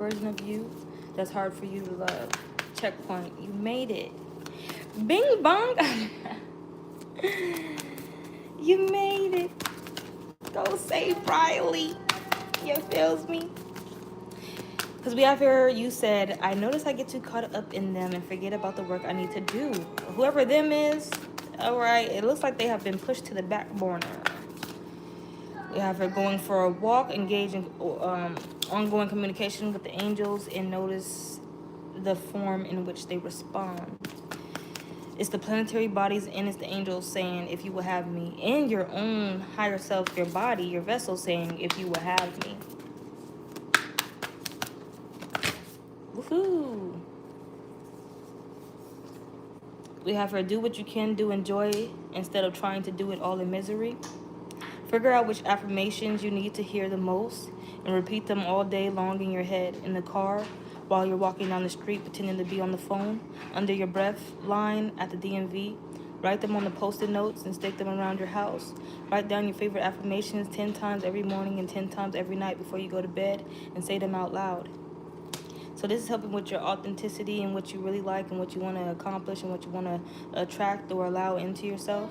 version of you that's hard for you to love. Checkpoint. You made it. Bing bong. You made it. Go save Riley. You feels me? Because we have here, you said, I notice I get too caught up in them and forget about the work I need to do. Whoever them is, all right, it looks like they have been pushed to the back burner. We have her going for a walk, engaging ongoing communication with the angels, and notice the form in which they respond. It's the planetary bodies and it's the angels saying, if you will have me. And your own higher self, your body, your vessel saying, if you will have me. Woohoo! We have her do what you can do, enjoy instead of trying to do it all in misery. Figure out which affirmations you need to hear the most and repeat them all day long in your head, in the car, while you're walking down the street pretending to be on the phone, under your breath line at the DMV. Write them on the post-it notes and stick them around your house. Write down your favorite affirmations 10 times every morning and 10 times every night before you go to bed and say them out loud. So this is helping with your authenticity and what you really like and what you want to accomplish and what you want to attract or allow into yourself.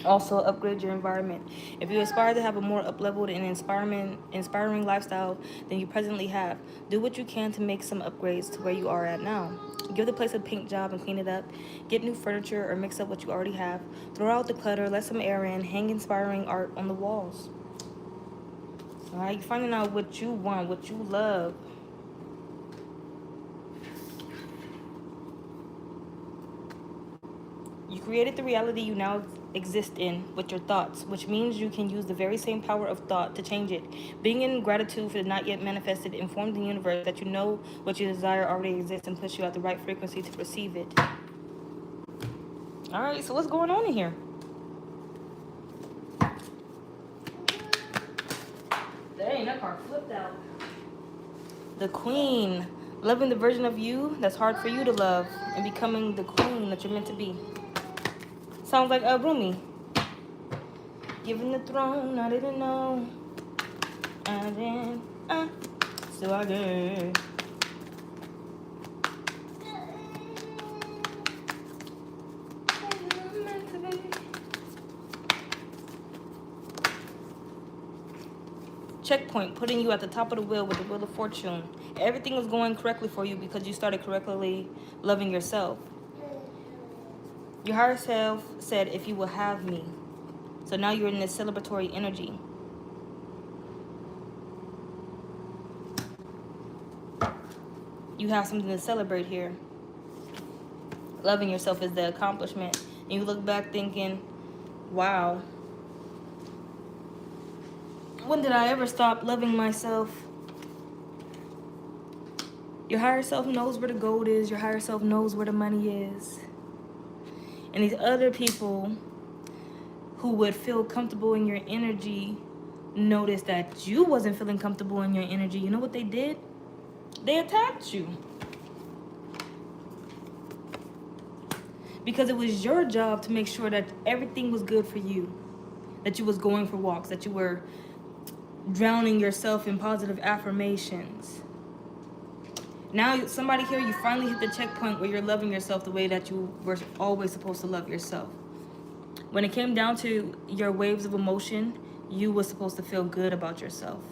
Also, upgrade your environment. If you aspire to have a more up-leveled and inspiring lifestyle than you presently have, do what you can to make some upgrades to where you are at now. Give the place a paint job and clean it up. Get new furniture or mix up what you already have. Throw out the clutter, let some air in, hang inspiring art on the walls. All right, you're finding out what you want, what you love. You created the reality you now exist in with your thoughts, which means you can use the very same power of thought to change it. Being in gratitude for the not yet manifested informs the universe that you know what you desire already exists and puts you at the right frequency to receive it. All right, so what's going on in here? Dang, that card flipped out. The Queen. Loving the version of you that's hard for you to love and becoming the queen that you're meant to be. Sounds like Rumi. Given the throne, I didn't know. I didn't, so I did. Checkpoint, putting you at the top of the wheel with the wheel of fortune. Everything was going correctly for you because you started correctly loving yourself. Your higher self said, if you will have me. So now you're in this celebratory energy. You have something to celebrate here. Loving yourself is the accomplishment. And you look back thinking, wow, when did I ever stop loving myself? Your higher self knows where the gold is. Your higher self knows where the money is. And these other people who would feel comfortable in your energy noticed that you wasn't feeling comfortable in your energy. You know what they did? They attacked you. Because it was your job to make sure that everything was good for you. That you was going for walks. That you were drowning yourself in positive affirmations. Now, somebody here, you finally hit the checkpoint where you're loving yourself the way that you were always supposed to love yourself. When it came down to your waves of emotion, you were supposed to feel good about yourself.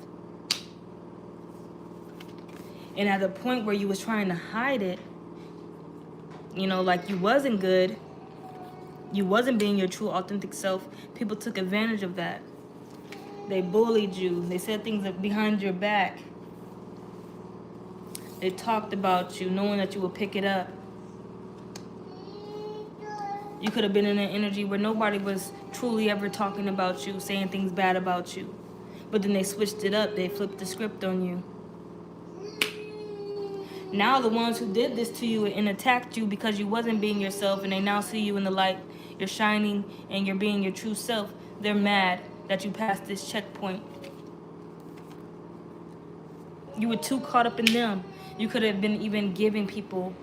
And at the point where you was trying to hide it, you know, like you wasn't good, you wasn't being your true authentic self, people took advantage of that. They bullied you. They said things behind your back. They talked about you, knowing that you would pick it up. You could have been in an energy where nobody was truly ever talking about you, saying things bad about you. But then they switched it up. They flipped the script on you. Now the ones who did this to you and attacked you because you wasn't being yourself, and they now see you in the light, you're shining and you're being your true self, they're mad that you passed this checkpoint. You were too caught up in them. You could have been even giving people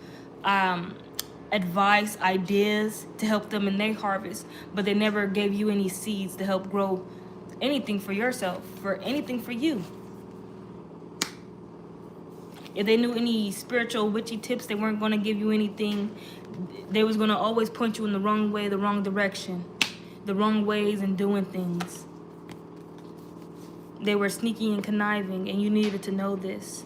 advice, ideas to help them in their harvest, but they never gave you any seeds to help grow anything for yourself, for anything for you. If they knew any spiritual witchy tips, they weren't going to give you anything. They was going to always point you in the wrong way, the wrong direction, the wrong ways and doing things. They were sneaky and conniving, and you needed to know this.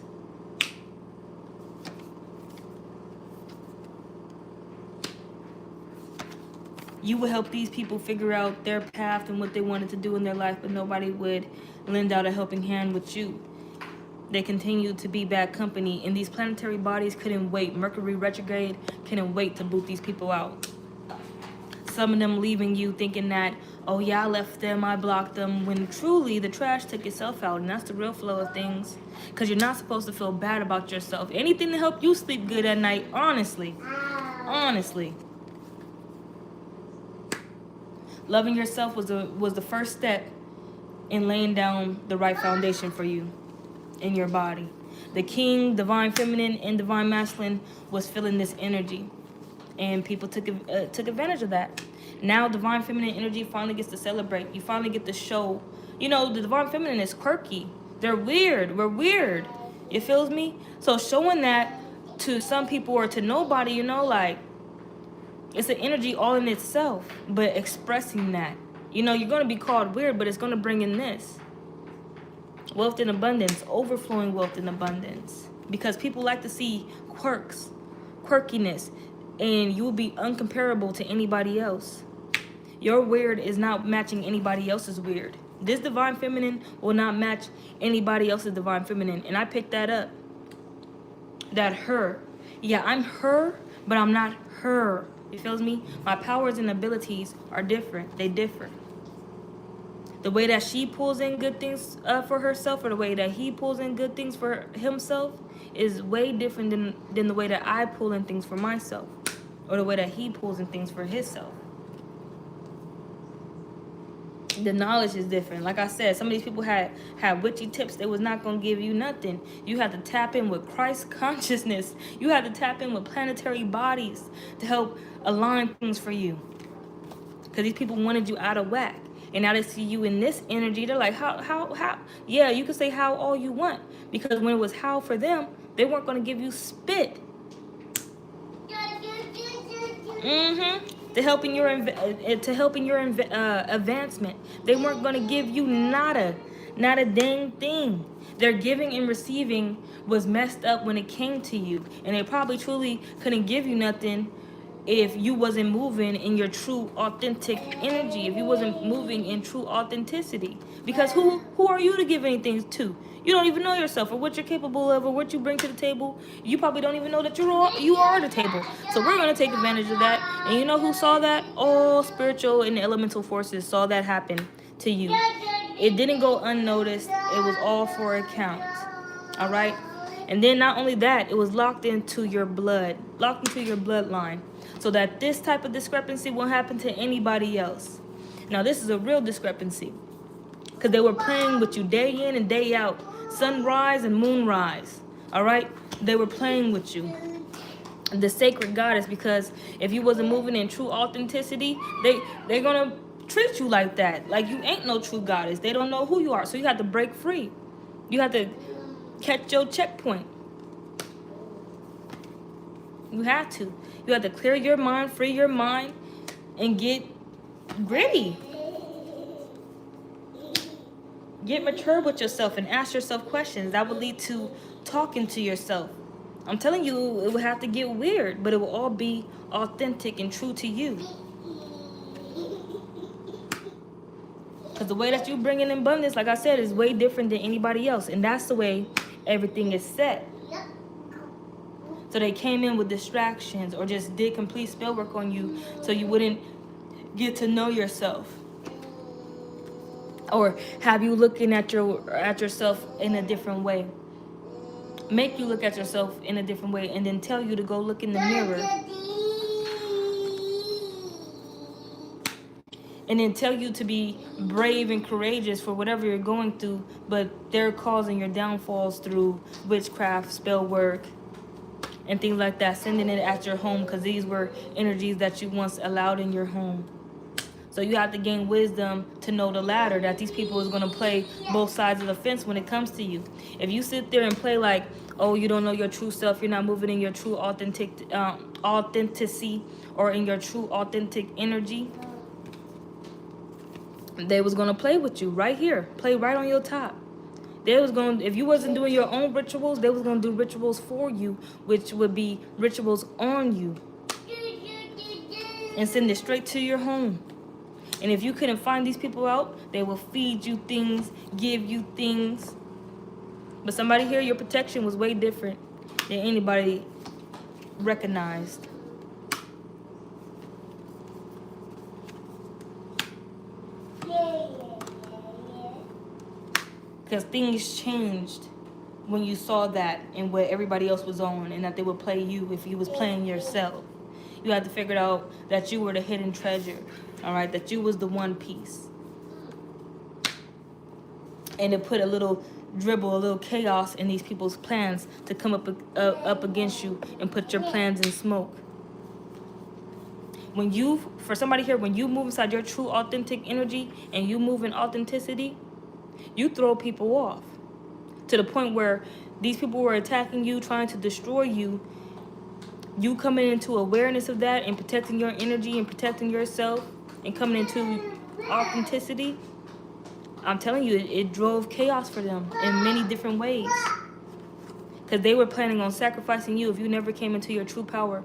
You would help these people figure out their path and what they wanted to do in their life, but nobody would lend out a helping hand with you. They continued to be bad company, and these planetary bodies couldn't wait. Mercury retrograde couldn't wait to boot these people out. Some of them leaving you thinking that, oh yeah, I left them, I blocked them, when truly the trash took itself out, and that's the real flow of things. Because you're not supposed to feel bad about yourself. Anything to help you sleep good at night, honestly. Honestly. Loving yourself was the first step in laying down the right foundation for you in your body. The king, divine feminine, and divine masculine was feeling this energy, and people took advantage of that. Now divine feminine energy finally gets to celebrate. You finally get to show. You know, the divine feminine is quirky. They're weird. We're weird. You feels me? So showing that to some people or to nobody, you know, like, it's an energy all in itself, but expressing that. You know, you're going to be called weird, but it's going to bring in this. Wealth in abundance, overflowing wealth in abundance. Because people like to see quirks, quirkiness, and you will be uncomparable to anybody else. Your weird is not matching anybody else's weird. This divine feminine will not match anybody else's divine feminine. And I picked that up. That her. Yeah, I'm her, but I'm not her. You feel me? My powers and abilities are different. They differ. The way that she pulls in good things for herself, or the way that he pulls in good things for himself, is way different than the way that I pull in things for myself, or the way that he pulls in things for himself. The knowledge is different. Like I said, some of these people had witchy tips. They was not going to give you nothing. You had to tap in with Christ consciousness. You had to tap in with planetary bodies to help align things for you. Because these people wanted you out of whack. And now they see you in this energy. They're like, how? Yeah, you can say how all you want. Because when it was how for them, they weren't going to give you spit. To helping your advancement. They weren't going to give you nada. Not a dang thing. Their giving and receiving was messed up when it came to you. And they probably truly couldn't give you nothing if you wasn't moving in your true authentic energy, if you wasn't moving in true authenticity. Because who are you to give anything to? You don't even know yourself or what you're capable of or what you bring to the table. You probably don't even know that you are the table. So we're going to take advantage of that. And you know who saw that? All spiritual and elemental forces saw that happen to you. It didn't go unnoticed. It was all for account. All right? And then not only that, it was locked into your blood, locked into your bloodline, so that this type of discrepancy won't happen to anybody else. Now, this is a real discrepancy, because they were playing with you day in and day out, sunrise and moonrise. All right? They were playing with you. The sacred goddess, because if you wasn't moving in true authenticity, they're going to treat you like that. Like you ain't no true goddess. They don't know who you are. So you have to break free. You have to catch your checkpoint. You have to. You have to clear your mind, free your mind, and get gritty. Get mature with yourself and ask yourself questions. That would lead to talking to yourself. I'm telling you, it would have to get weird, but it will all be authentic and true to you. Because the way that you bring in abundance, like I said, is way different than anybody else. And that's the way everything is set. So they came in with distractions or just did complete spell work on you so you wouldn't get to know yourself. Or have you looking at yourself in a different way. Make you look at yourself in a different way and then tell you to go look in the mirror. And then tell you to be brave and courageous for whatever you're going through, but they're causing your downfalls through witchcraft, spell work, and things like that, sending it at your home, because these were energies that you once allowed in your home. So you have to gain wisdom to know the ladder, that these people is going to play both sides of the fence when it comes to you. If you sit there and play like, oh, you don't know your true self, you're not moving in your true authenticity or in your true authentic energy, they was gonna play with you right here, play right on your top. They was gonna, if you wasn't doing your own rituals, they was gonna do rituals for you, which would be rituals on you, and send it straight to your home. And if you couldn't find these people out, they will feed you things, give you things. But somebody here, your protection was way different than anybody recognized. Because things changed when you saw that and what everybody else was on, and that they would play you if you was playing yourself. You had to figure out that you were the hidden treasure, all right? That you was the one piece. And it put a little dribble, a little chaos in these people's plans to come up against you and put your plans in smoke. When you, for somebody here, when you move inside your true authentic energy and you move in authenticity, you throw people off to the point where these people were attacking you, trying to destroy you. You coming into awareness of that and protecting your energy and protecting yourself and coming into authenticity, I'm telling you, it drove chaos for them in many different ways. Because they were planning on sacrificing you if you never came into your true power.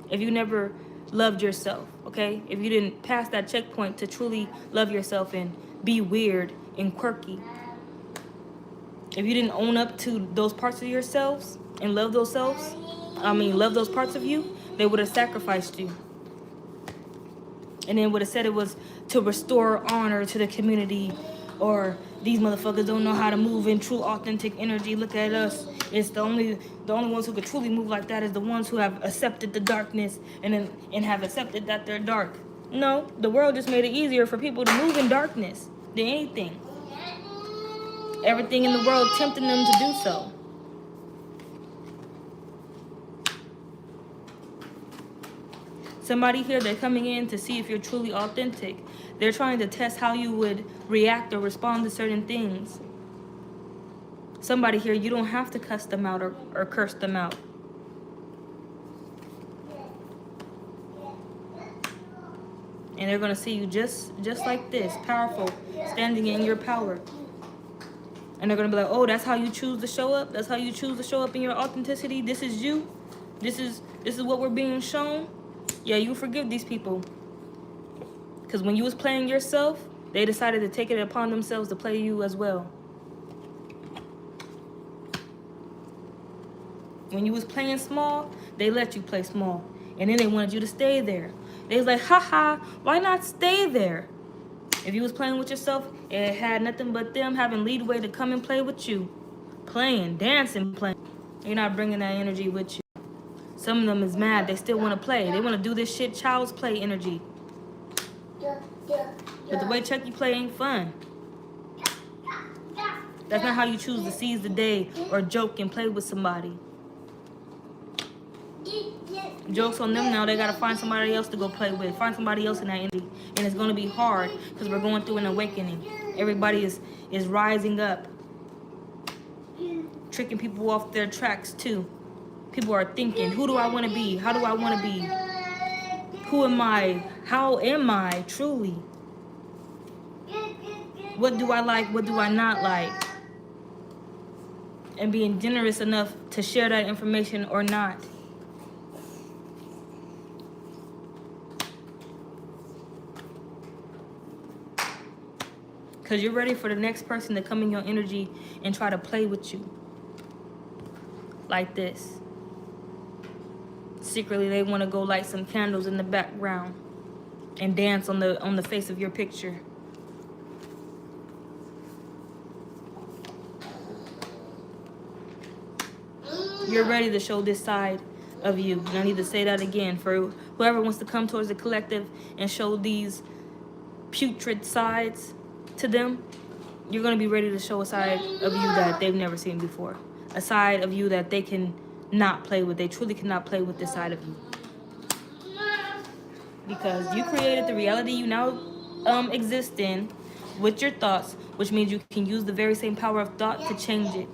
If you never loved yourself, okay? If you didn't pass that checkpoint to truly love yourself and be weird and quirky. If you didn't own up to those parts of yourselves and love those parts of you, they would have sacrificed you. And then would have said it was to restore honor to the community, or these motherfuckers don't know how to move in true authentic energy. Look at us. It's the only ones who could truly move like that is the ones who have accepted the darkness and have accepted that they're dark. No, the world just made it easier for people to move in darkness than anything. Everything in the world tempting them to do so. Somebody here, they're coming in to see if you're truly authentic. They're trying to test how you would react or respond to certain things. Somebody here, you don't have to cuss them out or curse them out. And they're going to see you just like this, powerful, standing in your power. And they're going to be like, oh, that's how you choose to show up? That's how you choose to show up in your authenticity? This is you? This is what we're being shown? Yeah, you forgive these people. Because when you was playing yourself, they decided to take it upon themselves to play you as well. When you was playing small, they let you play small. And then they wanted you to stay there. They was like, haha, why not stay there? If you was playing with yourself, it had nothing but them having leadway to come and play with you. Playing, dancing, playing. You're not bringing that energy with you. Some of them is mad. They still want to play. They want to do this shit child's play energy. But the way Chucky play ain't fun. That's not how you choose to seize the day or joke and play with somebody. Joke's on them now. They got to find somebody else to go play with. Find somebody else in that energy. And it's going to be hard because we're going through an awakening. Everybody is rising up. Tricking people off their tracks too. People are thinking, who do I want to be? How do I want to be? Who am I? How am I truly? What do I like? What do I not like? And being generous enough to share that information or not. Because you're ready for the next person to come in your energy and try to play with you. Like this. Secretly, they want to go light some candles in the background and dance on the face of your picture. You're ready to show this side of you. And I need to say that again for whoever wants to come towards the collective and show these putrid sides to them. You're going to be ready to show a side of you that they've never seen before. A side of you that they can not play with. They truly cannot play with this side of you. Because you created the reality you now exist in with your thoughts, which means you can use the very same power of thought to change it.